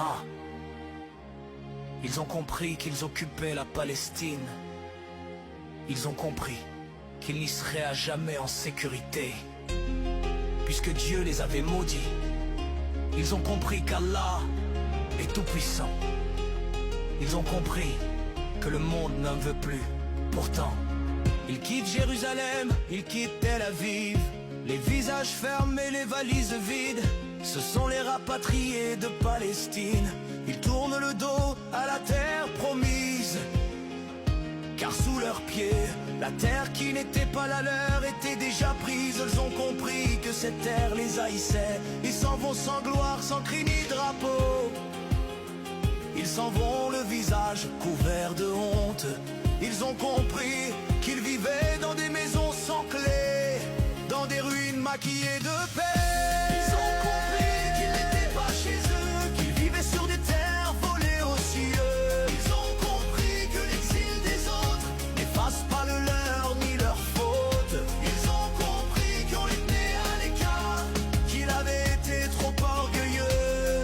Ah. Ils ont compris qu'ils occupaient la Palestine. Ils ont compris qu'ils n'y seraient à jamais en sécurité, puisque Dieu les avait maudits. Ils ont compris qu'Allah est tout-puissant. Ils ont compris que le monde n'en veut plus. Pourtant, ils quittent Jérusalem, ils quittent Tel Aviv, les visages fermés, les valises vides. Ce sont les rapatriés de Palestine. Ils tournent le dos à la terre promise, car sous leurs pieds, la terre qui n'était pas la leur était déjà prise. Ils ont compris que cette terre les haïssait. Ils s'en vont sans gloire, sans cri ni drapeau. Ils s'en vont le visage couvert de honte. Ils ont compris qu'ils vivaient dans des maisons sans clé, dans des ruines maquillées de paix. Ils ont compris qu'ils n'étaient pas chez eux, qu'ils vivaient sur des terres volées aux cieux. Ils ont compris que l'exil des autres n'efface pas le leur ni leur faute. Ils ont compris qu'on les tenait à l'écart, qu'il avait été trop orgueilleux.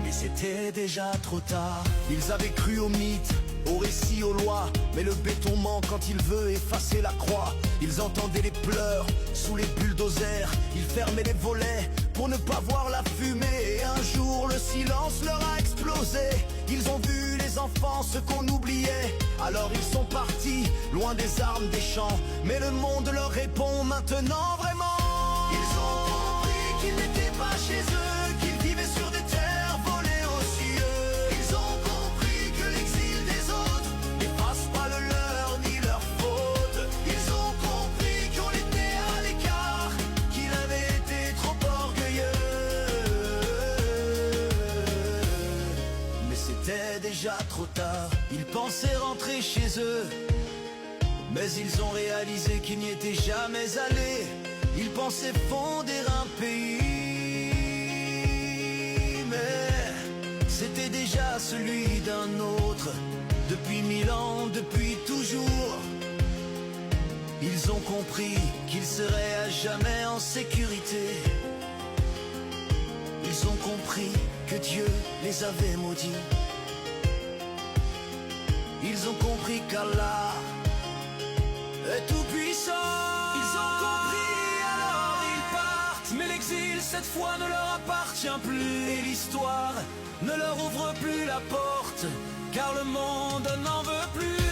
Mais c'était déjà trop tard. Ils avaient cru aux mythes, aux récits, aux lois, mais le béton ment quand il veut effacer la croix. Ils entendaient les pleurs sous les bulldozers. Ils fermaient les volets pour ne pas voir la fumée. Et un jour le silence leur a explosé. Ils ont vu les enfants, ce qu'on oubliait. Alors ils sont partis, loin des armes, des champs. Mais le monde leur répond maintenant vraiment. Ils ont compris qu'ils n'étaient pas chez eux, qu'ils vivaient sur des terres volées aux cieux. Ils ont compris que l'exil des autres n'efface pas le leur ni leur faute. Ils ont compris qu'on les tenait à l'écart, qu'il avait été trop orgueilleux. Mais c'était déjà trop tard. Ils pensaient rentrer chez eux, mais ils ont réalisé qu'ils n'y étaient jamais allés. Ils pensaient fonder un pays, mais c'était déjà celui d'un autre. Depuis 1000 ans, depuis toujours, ils ont compris qu'ils seraient à jamais en sécurité. Ils ont compris que Dieu les avait maudits. Ils ont compris qu'Allah est tout puissant. Ils ont compris, alors ils partent. Mais l'exil cette fois ne leur appartient plus. Et l'histoire ne leur ouvre plus la porte, car le monde n'en veut plus.